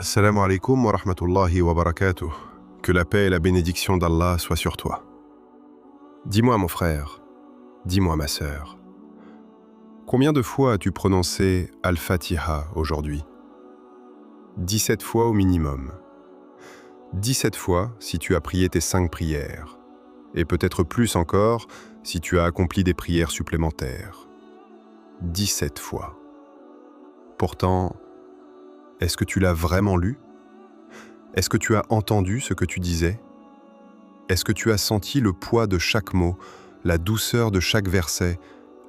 Assalamu alaikum wa rahmatullahi wa barakatuh. Que la paix et la bénédiction d'Allah soient sur toi. Dis-moi mon frère, dis-moi ma sœur, combien de fois as-tu prononcé Al-Fatiha aujourd'hui? 17 fois au minimum. 17 fois si tu as prié tes 5 prières, et peut-être plus encore si tu as accompli des prières supplémentaires. 17 fois. Pourtant, est-ce que tu l'as vraiment lu? Est-ce que tu as entendu ce que tu disais? Est-ce que tu as senti le poids de chaque mot, la douceur de chaque verset,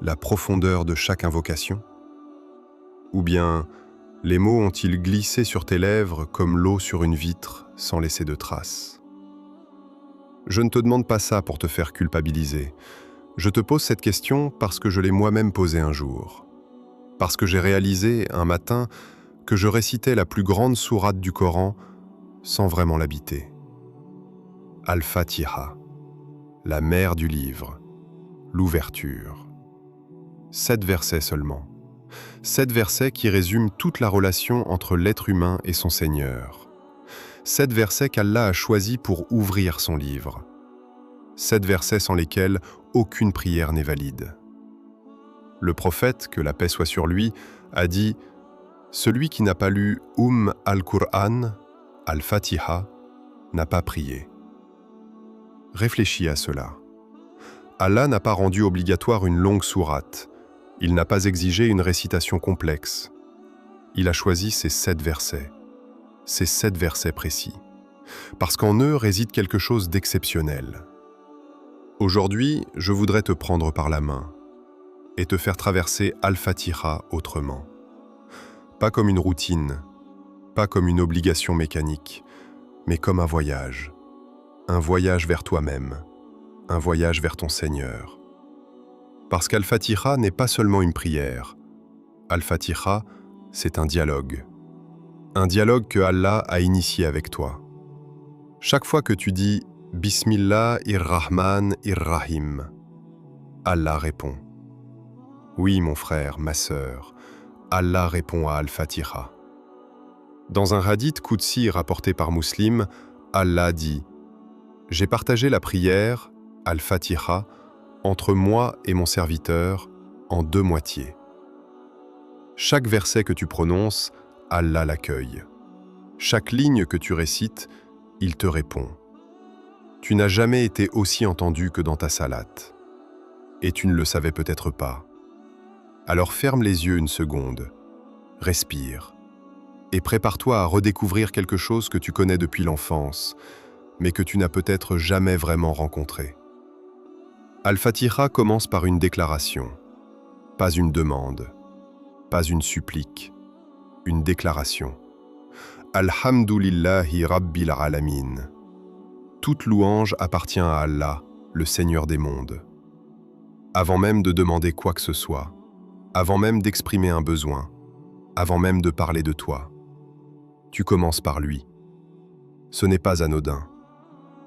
la profondeur de chaque invocation? Ou bien, les mots ont-ils glissé sur tes lèvres comme l'eau sur une vitre sans laisser de traces? Je ne te demande pas ça pour te faire culpabiliser. Je te pose cette question parce que je l'ai moi-même posée un jour. Parce que j'ai réalisé, un matin, que je récitais la plus grande sourate du Coran sans vraiment l'habiter. Al-Fatiha, la mère du livre, l'ouverture. 7 versets seulement. 7 versets qui résument toute la relation entre l'être humain et son Seigneur. 7 versets qu'Allah a choisis pour ouvrir son livre. 7 versets sans lesquels aucune prière n'est valide. Le prophète, que la paix soit sur lui, a dit « Celui qui n'a pas lu al-Qur'an, Al-Fatiha, n'a pas prié. » Réfléchis à cela. Allah n'a pas rendu obligatoire une longue sourate. Il n'a pas exigé une récitation complexe. Il a choisi ces 7 versets. Ces 7 versets précis. Parce qu'en eux réside quelque chose d'exceptionnel. Aujourd'hui, je voudrais te prendre par la main et te faire traverser Al-Fatiha autrement. Pas comme une routine, pas comme une obligation mécanique, mais comme un voyage vers toi-même, un voyage vers ton Seigneur. Parce qu'Al-Fatiha n'est pas seulement une prière. Al-Fatiha, c'est un dialogue que Allah a initié avec toi. Chaque fois que tu dis « Bismillahir-Rahman-ir-Rahim », Allah répond. Oui, mon frère, ma sœur, Allah répond à Al-Fatiha. Dans un hadith Qudsi rapporté par Muslim, Allah dit « J'ai partagé la prière, Al-Fatiha, entre moi et mon serviteur en 2 moitiés. Chaque verset que tu prononces, Allah l'accueille. Chaque ligne que tu récites, il te répond. Tu n'as jamais été aussi entendu que dans ta salate. Et tu ne le savais peut-être pas. Alors ferme les yeux une seconde, respire, et prépare-toi à redécouvrir quelque chose que tu connais depuis l'enfance, mais que tu n'as peut-être jamais vraiment rencontré. Al-Fatiha commence par une déclaration, pas une demande, pas une supplique, une déclaration. Alhamdulillahi Rabbil Alamin. Toute louange appartient à Allah, le Seigneur des mondes. Avant même de demander quoi que ce soit, avant même d'exprimer un besoin, avant même de parler de toi, tu commences par lui. Ce n'est pas anodin.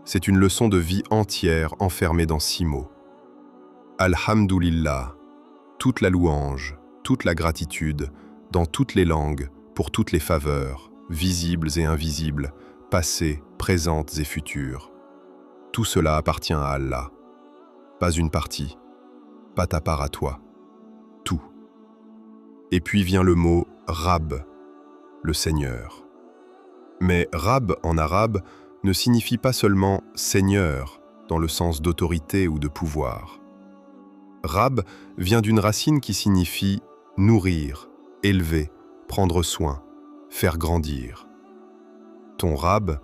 C'est une leçon de vie entière enfermée dans 6 mots. Alhamdulillah, toute la louange, toute la gratitude, dans toutes les langues, pour toutes les faveurs, visibles et invisibles, passées, présentes et futures. Tout cela appartient à Allah. Pas une partie, pas ta part à toi. Tout. Et puis vient le mot Rab, le Seigneur. Mais Rab en arabe ne signifie pas seulement Seigneur dans le sens d'autorité ou de pouvoir. Rab vient d'une racine qui signifie nourrir, élever, prendre soin, faire grandir. Ton Rab,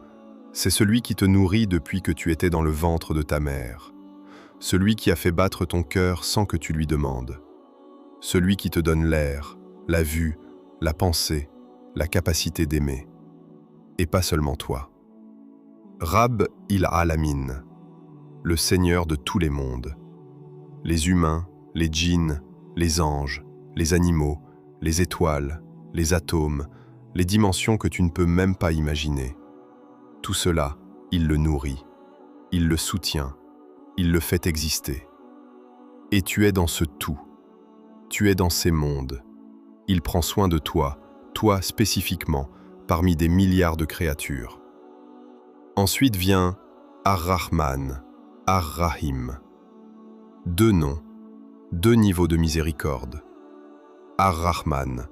c'est celui qui te nourrit depuis que tu étais dans le ventre de ta mère, celui qui a fait battre ton cœur sans que tu lui demandes, celui qui te donne l'air, la vue, la pensée, la capacité d'aimer. Et pas seulement toi. Rab il-Alamin, le Seigneur de tous les mondes. Les humains, les djinns, les anges, les animaux, les étoiles, les atomes, les dimensions que tu ne peux même pas imaginer. Tout cela, il le nourrit, il le soutient, il le fait exister. Et tu es dans ce tout. Tu es dans ces mondes. Il prend soin de toi, toi spécifiquement, parmi des milliards de créatures. Ensuite vient Ar-Rahman, Ar-Rahim. Deux noms, deux niveaux de miséricorde. Ar-Rahman,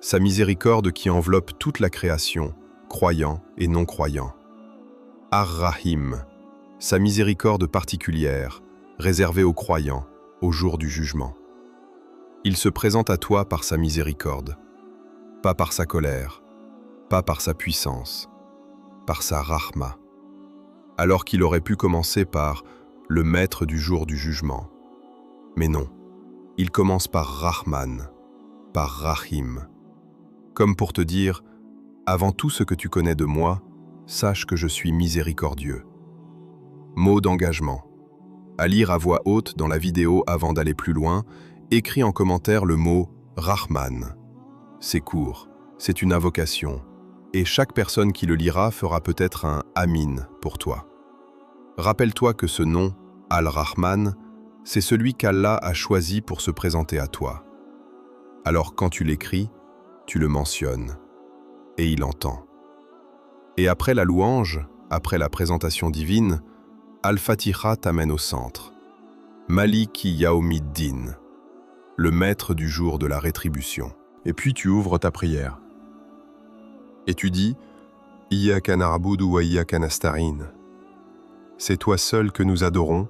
sa miséricorde qui enveloppe toute la création, croyants et non-croyants. Ar-Rahim, sa miséricorde particulière, réservée aux croyants, au jour du jugement. Il se présente à toi par sa miséricorde, pas par sa colère, pas par sa puissance, par sa rahma, alors qu'il aurait pu commencer par le maître du jour du jugement. Mais non, il commence par Rahman, par Rahim, comme pour te dire, avant tout ce que tu connais de moi, sache que je suis miséricordieux. Mot d'engagement. À lire à voix haute dans la vidéo avant d'aller plus loin, écris en commentaire le mot Rahman. C'est court, c'est une invocation, et chaque personne qui le lira fera peut-être un Amin pour toi. Rappelle-toi que ce nom, Al-Rahman, c'est celui qu'Allah a choisi pour se présenter à toi. Alors quand tu l'écris, tu le mentionnes, et il entend. Et après la louange, après la présentation divine, Al-Fatiha t'amène au centre. Maliki Yaoumiddin, le maître du jour de la rétribution. Et puis tu ouvres ta prière. Et tu dis « Iyyaka na'budu wa iyyaka nasta'in » C'est toi seul que nous adorons,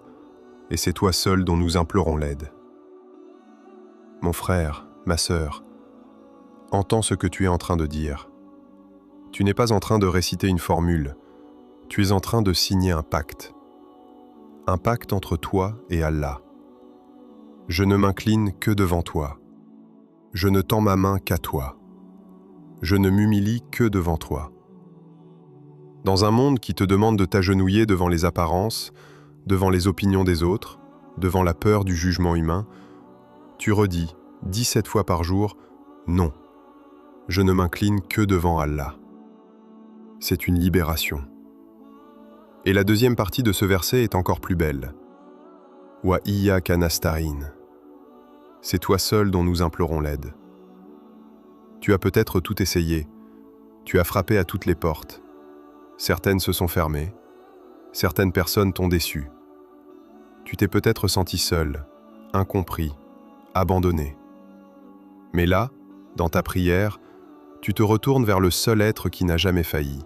et c'est toi seul dont nous implorons l'aide. Mon frère, ma sœur, entends ce que tu es en train de dire. Tu n'es pas en train de réciter une formule, tu es en train de signer un pacte. Un pacte entre toi et Allah. Je ne m'incline que devant toi. Je ne tends ma main qu'à toi. Je ne m'humilie que devant toi. Dans un monde qui te demande de t'agenouiller devant les apparences, devant les opinions des autres, devant la peur du jugement humain, tu redis 17 fois par jour « Non, je ne m'incline que devant Allah ». C'est une libération. Et la deuxième partie de ce verset est encore plus belle. « Wa iyyaka nasta'in » C'est toi seul dont nous implorons l'aide. Tu as peut-être tout essayé, tu as frappé à toutes les portes. Certaines se sont fermées, certaines personnes t'ont déçu. Tu t'es peut-être senti seul, incompris, abandonné. Mais là, dans ta prière, tu te retournes vers le seul être qui n'a jamais failli.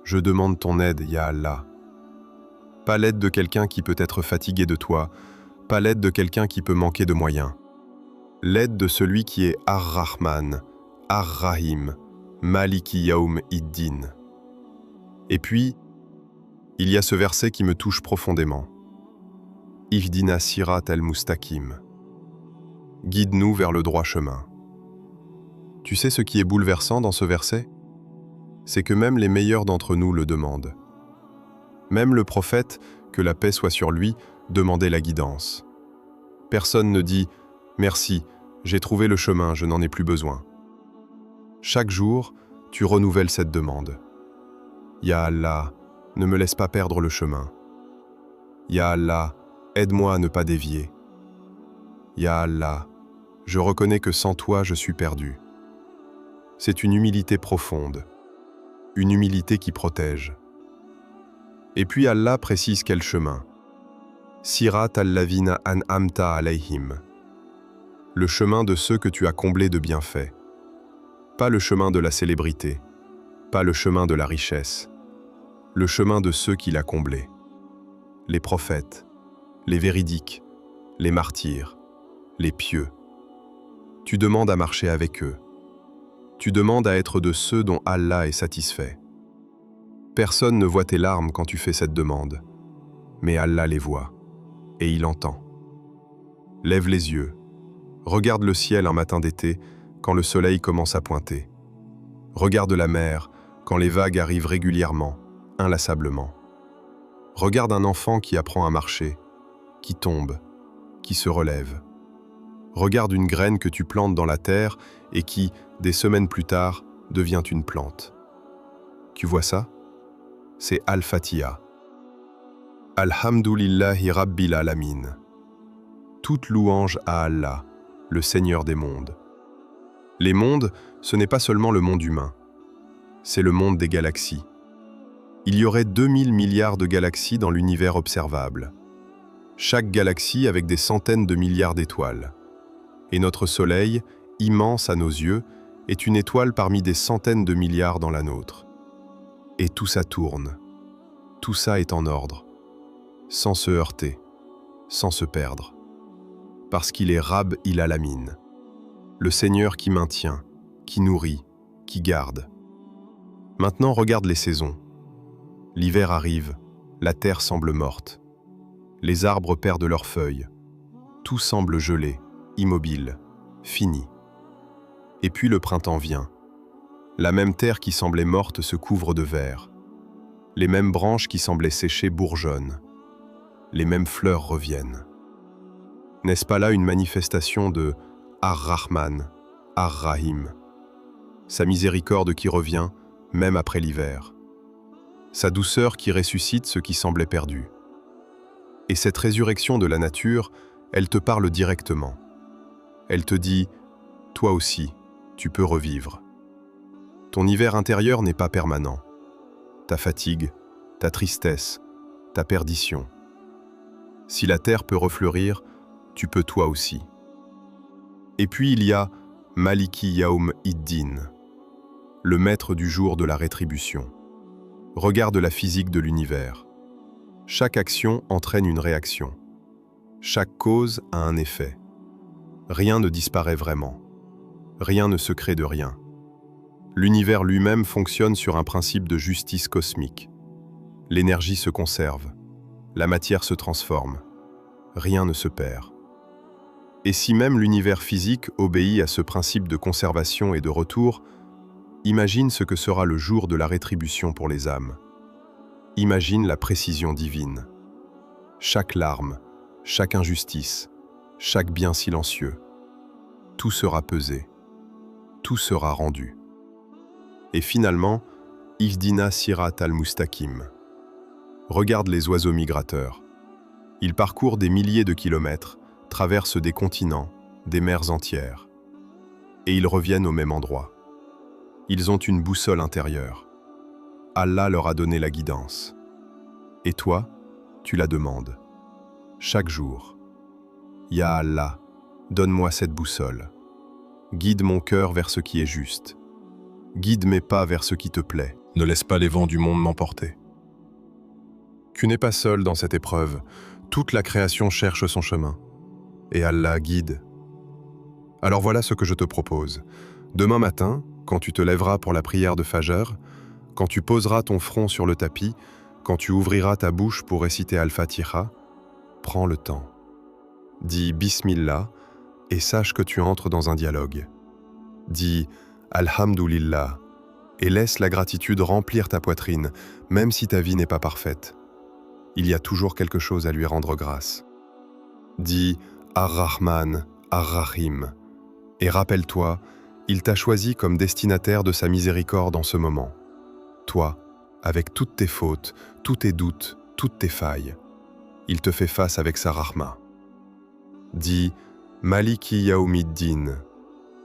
Je demande ton aide, Ya Allah. Pas l'aide de quelqu'un qui peut être fatigué de toi, pas l'aide de quelqu'un qui peut manquer de moyens. L'aide de celui qui est Ar-Rahman, Ar-Rahim, Maliki Yaoumiddin. Et puis, il y a ce verset qui me touche profondément. Ihdina sirat al-mustaqim. Guide-nous vers le droit chemin. Tu sais ce qui est bouleversant dans ce verset? C'est que même les meilleurs d'entre nous le demandent. Même le prophète, que la paix soit sur lui, demandait la guidance. Personne ne dit « Merci, j'ai trouvé le chemin, je n'en ai plus besoin ». Chaque jour, tu renouvelles cette demande. Ya Allah, ne me laisse pas perdre le chemin. Ya Allah, aide-moi à ne pas dévier. Ya Allah, je reconnais que sans toi, je suis perdu. C'est une humilité profonde, une humilité qui protège. Et puis Allah précise quel chemin. Sirat al-lavina an'amta alayhim. Le chemin de ceux que tu as comblés de bienfaits. Pas le chemin de la célébrité, pas le chemin de la richesse, le chemin de ceux qu'il a comblés. Les prophètes, les véridiques, les martyrs, les pieux. Tu demandes à marcher avec eux. Tu demandes à être de ceux dont Allah est satisfait. Personne ne voit tes larmes quand tu fais cette demande, mais Allah les voit, et il entend. Lève les yeux, regarde le ciel un matin d'été, quand le soleil commence à pointer. Regarde la mer, quand les vagues arrivent régulièrement, inlassablement. Regarde un enfant qui apprend à marcher, qui tombe, qui se relève. Regarde une graine que tu plantes dans la terre et qui, des semaines plus tard, devient une plante. Tu vois ça? C'est Al-Fatiha. Alhamdulillahi Rabbil Alamin. Toute louange à Allah, le Seigneur des mondes. Les mondes, ce n'est pas seulement le monde humain. c'est le monde des galaxies. Il y aurait 2000 milliards de galaxies dans l'univers observable. Chaque galaxie avec des centaines de milliards d'étoiles. Et notre Soleil, immense à nos yeux, est une étoile parmi des centaines de milliards dans la nôtre. Et tout ça tourne. Tout ça est en ordre, sans se heurter, sans se perdre. Parce qu'il est Rab il Alamin, le Seigneur qui maintient, qui nourrit, qui garde. Maintenant, regarde les saisons. L'hiver arrive, la terre semble morte. Les arbres perdent leurs feuilles. Tout semble gelé, immobile, fini. Et puis le printemps vient. La même terre qui semblait morte se couvre de vert. Les mêmes branches qui semblaient sécher bourgeonnent. Les mêmes fleurs reviennent. N'est-ce pas là une manifestation de Ar-Rahman, Ar-Rahim, sa miséricorde qui revient, même après l'hiver, sa douceur qui ressuscite ce qui semblait perdu. Et cette résurrection de la nature, elle te parle directement. Elle te dit, toi aussi, tu peux revivre. Ton hiver intérieur n'est pas permanent. Ta fatigue, ta tristesse, ta perdition. Si la terre peut refleurir, tu peux toi aussi. Et puis il y a Maliki Yaoum Iddin, le maître du jour de la rétribution. Regarde la physique de l'univers. Chaque action entraîne une réaction. Chaque cause a un effet. Rien ne disparaît vraiment. Rien ne se crée de rien. L'univers lui-même fonctionne sur un principe de justice cosmique. L'énergie se conserve. La matière se transforme. Rien ne se perd. Et si même l'univers physique obéit à ce principe de conservation et de retour, imagine ce que sera le jour de la rétribution pour les âmes. Imagine la précision divine. Chaque larme, chaque injustice, chaque bien silencieux, tout sera pesé, tout sera rendu. Et finalement, Ihdina Sirat al-Mustaqim. Regarde les oiseaux migrateurs. Ils parcourent des milliers de kilomètres, traversent des continents, des mers entières. Et ils reviennent au même endroit. Ils ont une boussole intérieure. Allah leur a donné la guidance. Et toi, tu la demandes. Chaque jour. Ya Allah, donne-moi cette boussole. Guide mon cœur vers ce qui est juste. Guide mes pas vers ce qui te plaît. Ne laisse pas les vents du monde m'emporter. Tu n'es pas seul dans cette épreuve. Toute la création cherche son chemin. Et Allah guide. Alors voilà ce que je te propose. Demain matin, quand tu te lèveras pour la prière de Fajr, quand tu poseras ton front sur le tapis, quand tu ouvriras ta bouche pour réciter Al-Fatiha, prends le temps. Dis Bismillah et sache que tu entres dans un dialogue. Dis Alhamdulillah et laisse la gratitude remplir ta poitrine, même si ta vie n'est pas parfaite. Il y a toujours quelque chose à lui rendre grâce. Dis Ar-Rahman, Ar-Rahim et rappelle-toi, il t'a choisi comme destinataire de sa miséricorde en ce moment. Toi, avec toutes tes fautes, tous tes doutes, toutes tes failles, il te fait face avec sa rahma. Dis Maliki Yaoumiddin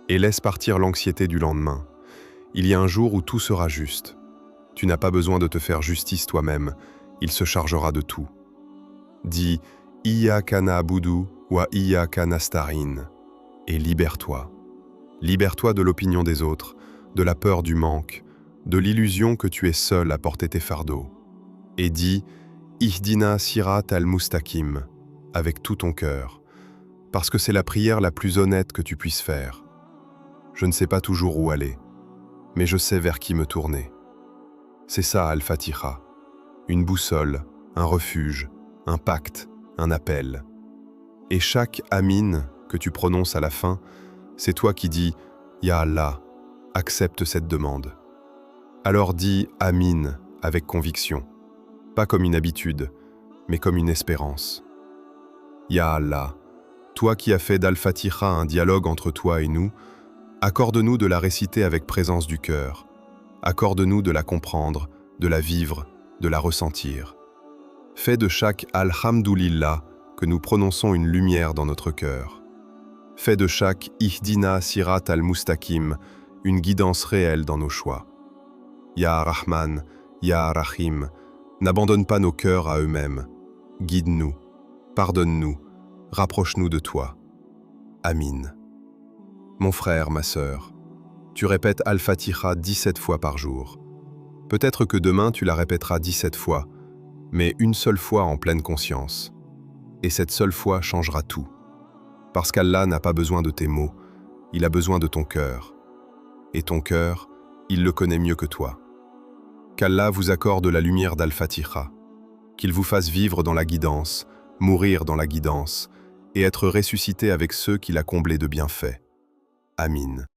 et laisse partir l'anxiété du lendemain. Il y a un jour où tout sera juste. Tu n'as pas besoin de te faire justice toi-même, il se chargera de tout. Dis Iyyaka na'budu wa iyyaka nasta'in et libère-toi. Libère-toi de l'opinion des autres, de la peur du manque, de l'illusion que tu es seul à porter tes fardeaux. Et dis Ihdina Sirat al-Mustaqim avec tout ton cœur, parce que c'est la prière la plus honnête que tu puisses faire. Je ne sais pas toujours où aller, mais je sais vers qui me tourner. C'est ça Al-Fatiha, une boussole, un refuge, un pacte, un appel. Et chaque Amin que tu prononces à la fin, c'est toi qui dis « Ya Allah, accepte cette demande ». Alors dis « Amin » avec conviction, pas comme une habitude, mais comme une espérance. Ya Allah, toi qui as fait d'Al-Fatiha un dialogue entre toi et nous, accorde-nous de la réciter avec présence du cœur. Accorde-nous de la comprendre, de la vivre, de la ressentir. Fais de chaque Alhamdulillah que nous prononçons une lumière dans notre cœur. Fais de chaque Ihdina Sirat al-Mustaqim une guidance réelle dans nos choix. Ya Rahman, Ya Rahim, n'abandonne pas nos cœurs à eux-mêmes. Guide-nous, pardonne-nous, rapproche-nous de toi. Amin. Mon frère, ma sœur, tu répètes Al-Fatiha 17 fois par jour. Peut-être que demain tu la répéteras 17 fois, mais une seule fois en pleine conscience. Et cette seule fois changera tout. Parce qu'Allah n'a pas besoin de tes mots, il a besoin de ton cœur. Et ton cœur, il le connaît mieux que toi. Qu'Allah vous accorde la lumière d'Al-Fatiha, qu'il vous fasse vivre dans la guidance, mourir dans la guidance, et être ressuscité avec ceux qu'il a comblés de bienfaits. Amin.